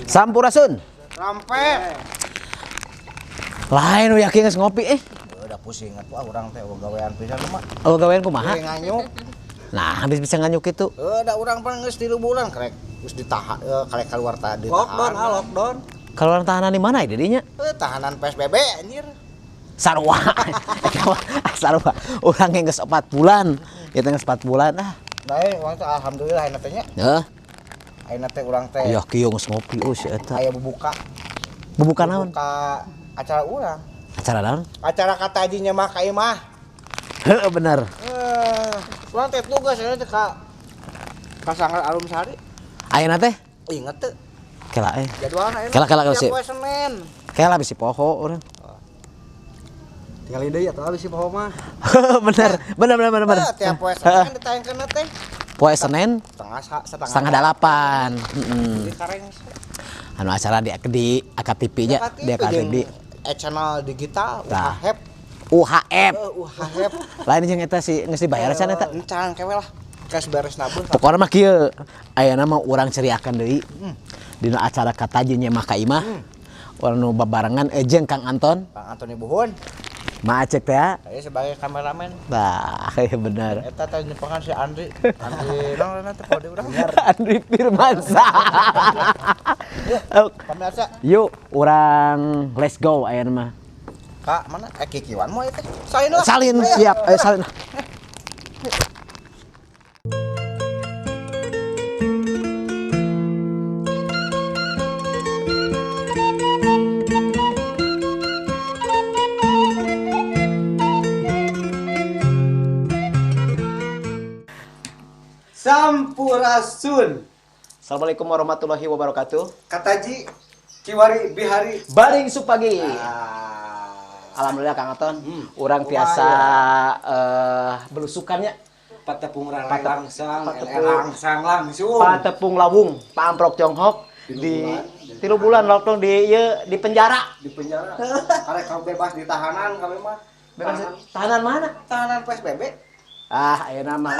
Sampurasun. Sampai. Lain nu yakin geus ngopi Udah pusing atuh urang teh gawean pisan mah. Oh gawean kumaha? Nganyuk. Nah, habis bisa nganyuk itu. Da urang pang geus 3 bulan krek geus ditahan karek keluar tadi Lockdown, lockdown. Kalau tahanan di mana ya didinya? Tahanan PSBB anjir. Sarua. Sarua. Urang geus 4 bulan. Ya geus 4 bulan ah. Bae, urang teh alhamdulillah ayeuna teh nya. Heeh. Ayeuna teh urang teh. Aya kieu geus ngopi si eta. Aya bubuka. Bubuka naon? Buka acara urang. Acara naon? Acara kata ajinya mah ka imah. Heeh bener. Urang teh tugas ayeuna teh ka Sanggar Arum Sari. Ayeuna teh Inget teu kela jadwalna ayeuna. Kela sih. Poe Senin. Kela bisi poho urang. Tinggal ide atuh habis si poho mah. Bener. Tiap poe Senin ditayangkeun teh. Poe Senin setengah 8. Di kareng. Anu acara di AKTV nya di AKTV. Channel digital Tah. UHF. UHF. Lain jeung eta si geus dibayar can eta. Encan kewe lah. Kas beres nabung. Pokona mah kieu. Ayeuna mah urang ceriakeun deui. Dina acara kataji nya mah ka imah. Urang nu babarengan jeung Kang Anton. Kang Antoni Buhun. Maacek teh ya. Saya sebagai kameramen. Nah, bener. Eta teh nyempangan si Andri. Andri naon teh kode urang. Andri Firmansyah. Pemirsa. Yuk, urang let's go ayeuna mah. Kak, mana? Kikiwan moe teh. Salin lah. Salin, siap. Ayo salin. Sampurasun. Assalamualaikum warahmatullahi wabarakatuh. Kataji Kiwari Bihari. Baring supagi. Alhamdulillah Kang Anton. Urang tiasa belusukannya. Patepung Patepung. langsang langsung. Patepung lawung, pamprok Jonghok di 3 bulan lockdown di ieu di penjara. Di penjara. Karek kau bebas di tahanan kami mah. Bebas tahanan mana? Tahanan PSBB. Ayeuna mah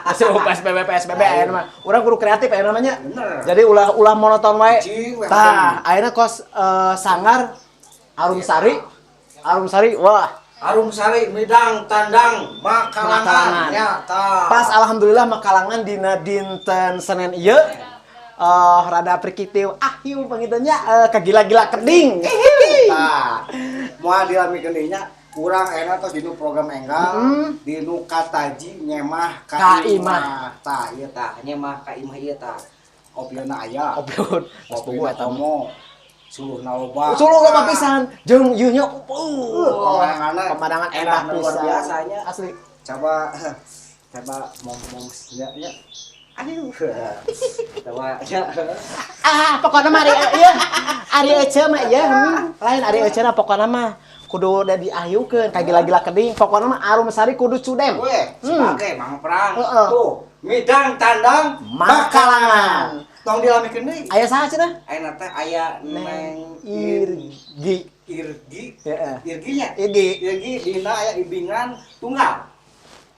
masih PSBB ayeuna mah. Urang kudu kreatif ayeuna namanya. Bener. Jadi ulah monoton wae. Cing, Tah, ayeuna kos Sanggar Arum Sari, wah. Arum Sari Midang Tandang Makalangan. Ya, tah. Pas alhamdulillah Makalangan dina dinten Senin ieu rada prikitiu hiu pangiteunya kagila-gila keding. Tah. Moal dilamikeun deui nya urang enak tos dinu program enggal dinu kataji nyemah ka imah. Tah ieu tah nyemah ka imah ieu tah. Opiona aya. Opion. Kopi tomo. Suluhna loba. Suluh loba pisan. Jeung ieu nya pemandangan enak luar pisan. biasanya. Asli. Coba mom ya. Aduh. Coba ya. Pokona mah ari ece mah ieu lain ari ece na pokona mah kudu da diahyukeun kagila-gila keding. Pokona mah Arum Sari kudu cudem. Weh, sebagai Mang Perang. Tuh, Midang Tandang Makalangan. Tong dilamikeun deui. Aya saha cenah? Ayeuna teh aya Neng Irgi. Heeh. Irginya. Irgi. Irgi dina aya ibingan tunggal.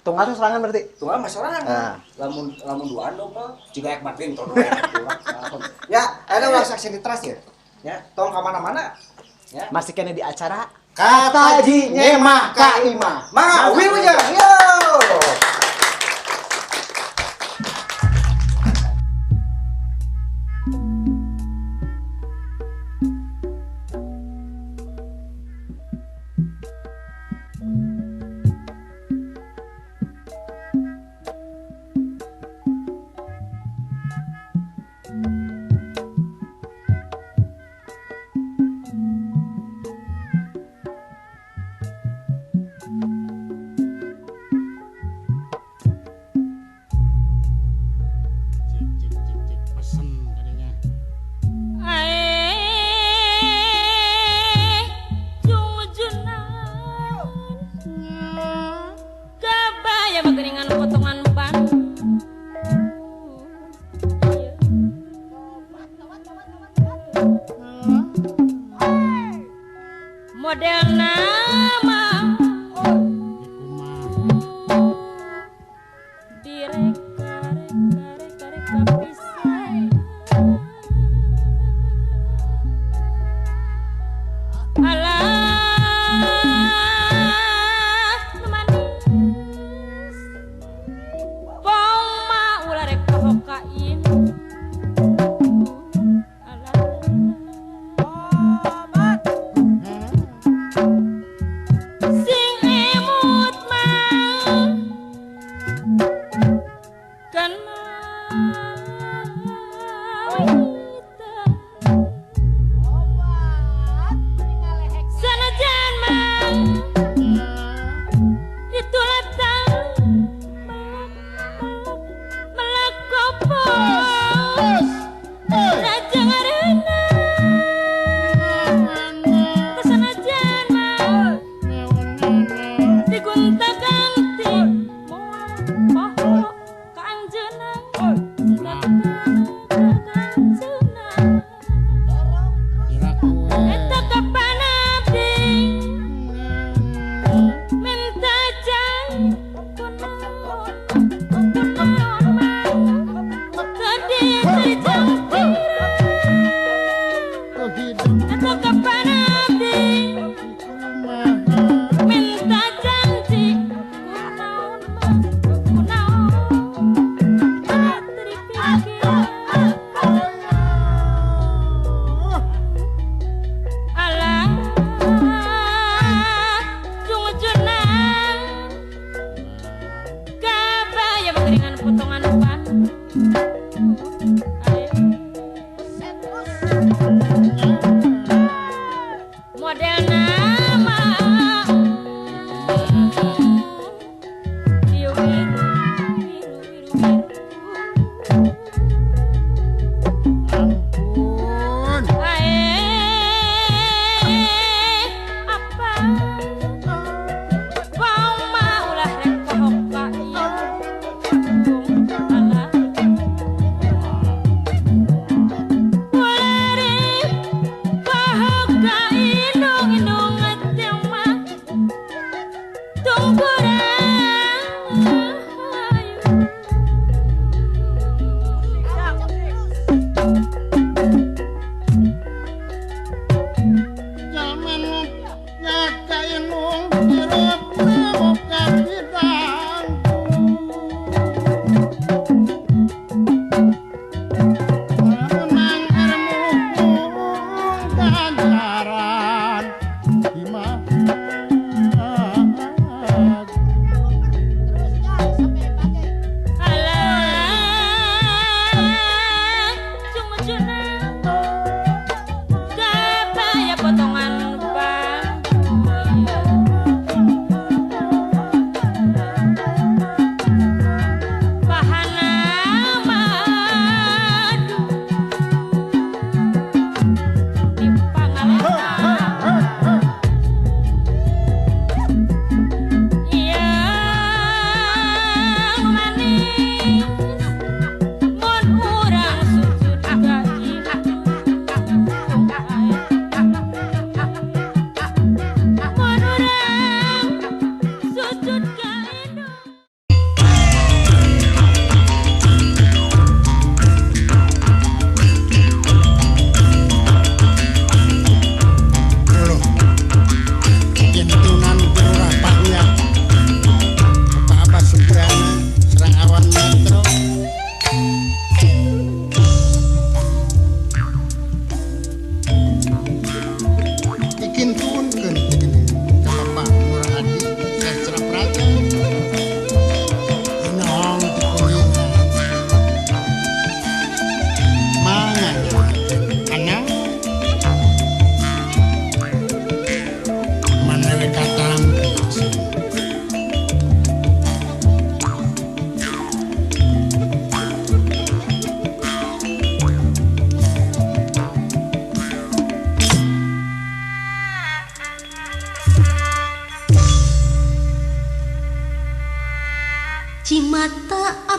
Tunggal itu serangan berarti. Tunggal mah sorangan. Nah. Lamun duaan double jiga ek mating tong. Ya, ada ulah saksi di trust ya. Ya, tong ka mana-mana. Ya. Masih kena di acara Kataji nyemah ka imah. Mangga wilunya. Yo. Model nama direka pisah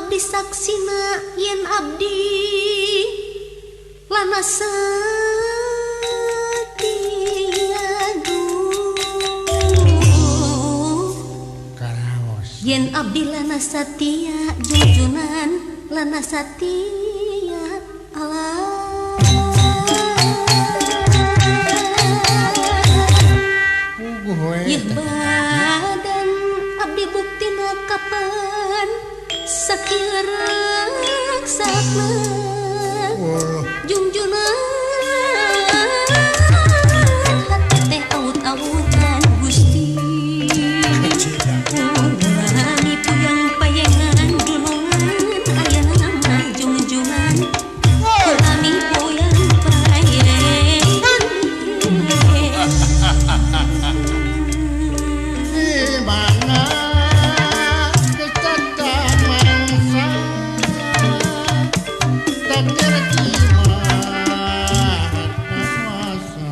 abdi saksina yen abdi lana Karaos. yen abdi lana satia junjunan lana satia Allah Puguh we. yeh badan abdi buktina kapan sakieu raksana Wuluh. junjunan hati teh awut-awutan Gusti Urang puyang payengan dunungan ayeuna mah junjunan kami puyang payengan Di mana kecacah mangsa takdir kiamat kuasa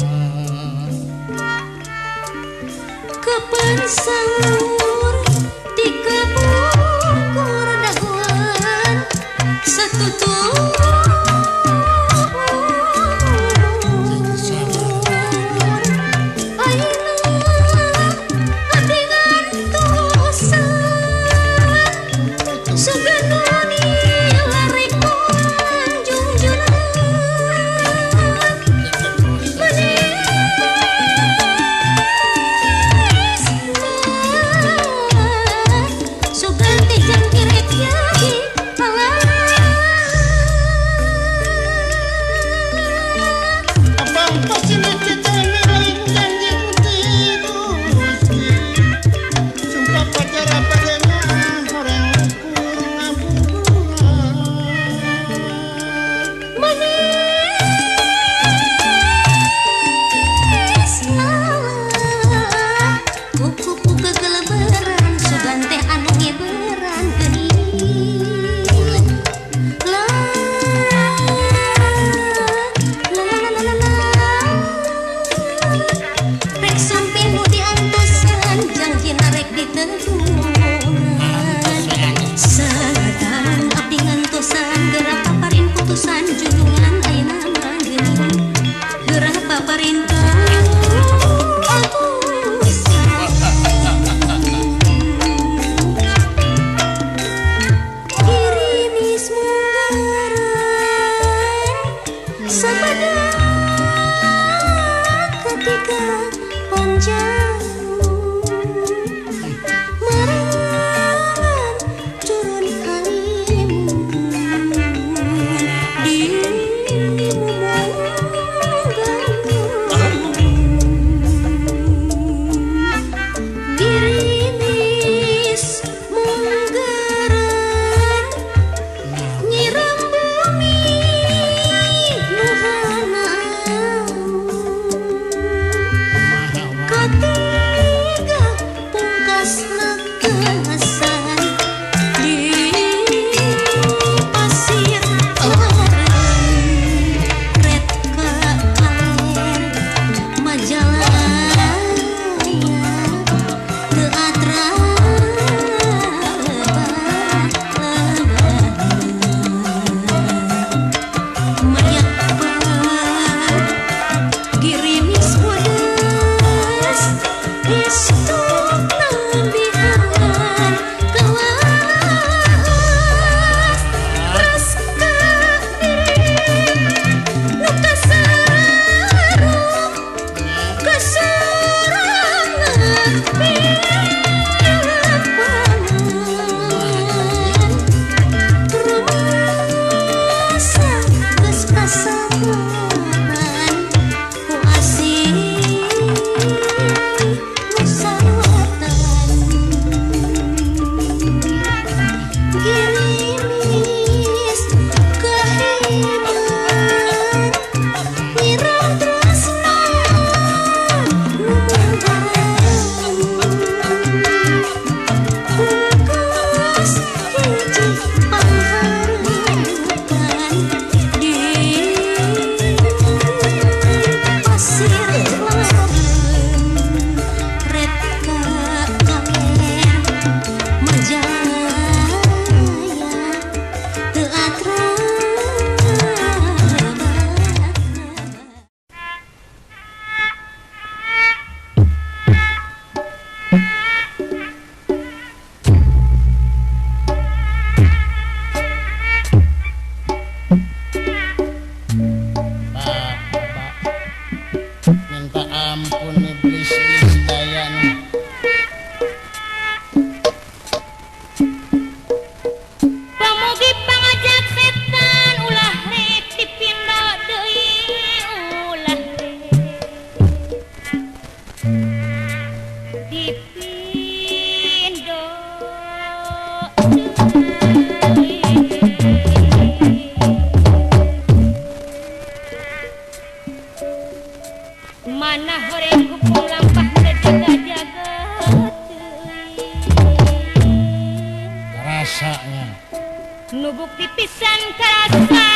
nubuk dipisan karasa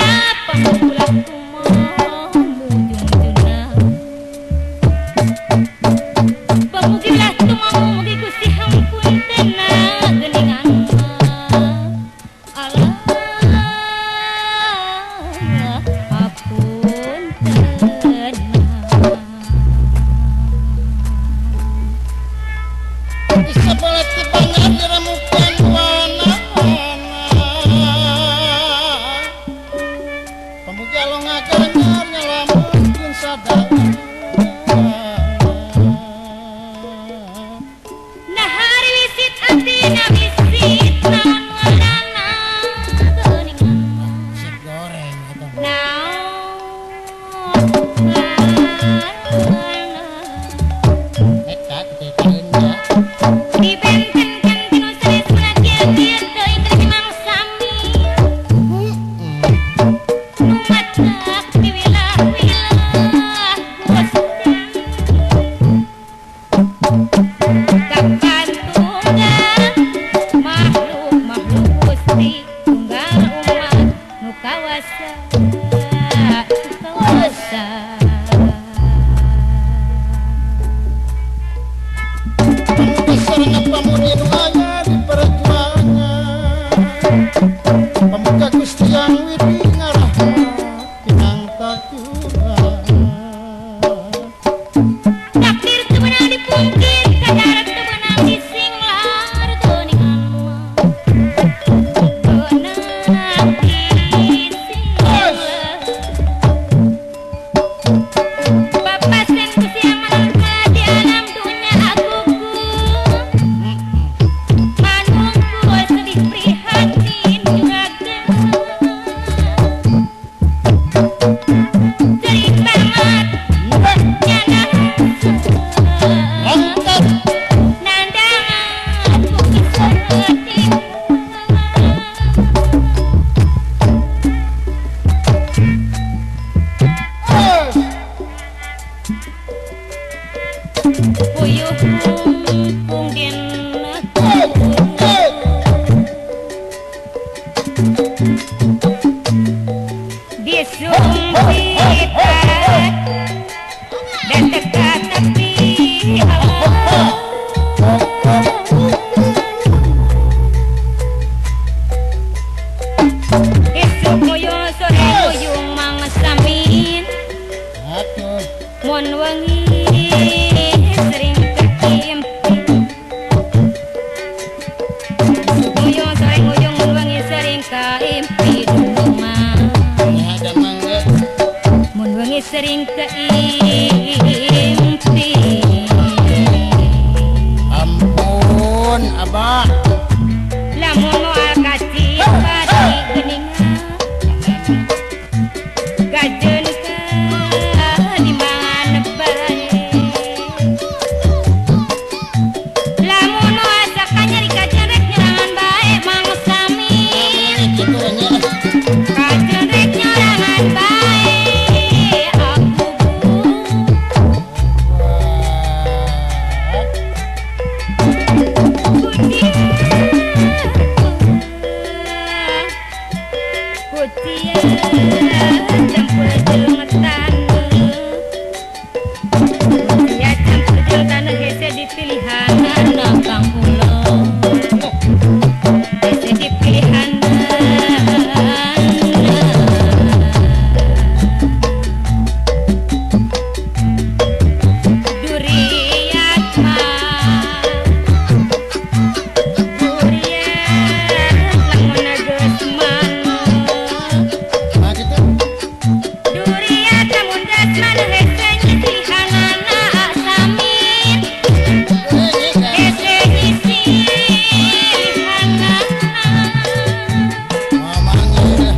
pamulah kumoh mujung-junah pamugilah tumamugi Gusti hampun tenang geningan alah apun tenang Bisa boleh tibangan diramukan mana-mana Pemuja lo ngagar-ngagar nyelamutin sadar nah hari wisit atina wisit naon ngadana geningan Si goreng atau Ekat dikirnya dibentenkan tinu sanes menakieu-kieu teuing dari mangsami numatak diwilah-wilah Gusti kapan tunggal makhluk-makhluk Gusti tunggal umat nu kawasa Sarana pamudi nu aya di perjuangan Pemuja Gusti yang widi ngarahna pinang tajuan takdir teu beunang dipungkit kadarat teu beunang disinglar geuningan beunang disinglar papasan Gusti yang manungsa di alam dunya agugu manungku sedih prihatin juragan Teuing banget nyana Angkat nandangan aku kesereting puyuh mumpung dina disumpitan dan dekat tepi esuk muyuh sore muyuh mangsamin Atuh mun wengi sering keimpi muyuh sore muyuh mun wengi sering keimpi rumah Ya ada mangga mun wengi sering keimpi Ampun Abah lamun moal kacip pati geuningan gajeun di mana bae lamun moal sakanyari gajeun rek nyerangan bae mangsami Kitu nya gajeun rek nyerangan bae aku Kutia campur jeung taneuh Kutia campur jeung taneuh hese dipilihanna Kang Ulo hese dipilihanna duriat mah duriat lamun geus maneuh Nah gitu duriat lamun geus maneuh hese nyisihanana samin hese nyisihanana Mamangnya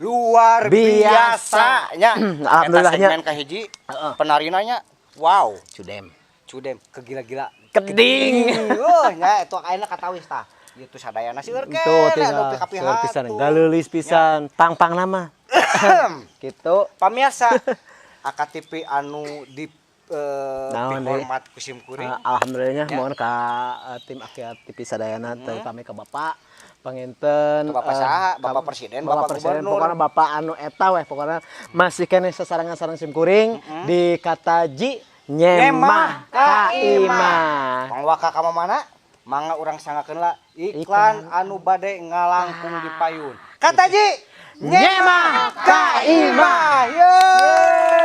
luar Biasa. biasanya. Alhamdulillahnya. Eta segmen kahiji penarinanya wow, Cudem. cudem kegila-gila. Keding. Oh, nya eta ayeuna katawis tah. Itu sadayana seueur Itu keneh tinggal anu pihatu. seueur pisan, galeulis pisan, pang-pang nama. Gitu. Pamirsa AKTP anu di Naon, Dek? dihormat ku simkuring. Alhamdulillahnya Ya. mohon ka tim AKTP sadayana teu kami ka Bapak panginten Bapak saha? Bapak Presiden, Bapak Gubernur. pokoknya Bapak anu eta weh pokoknya masih kene sasarangan-sarang simkuring di Kataji Nyemah Kaimah. Pangwaka ka mana? Mangga urang sangakeun lah iklan anu bade ngalangkung di payun. Kataji Nyemah Kaimah. Yeay!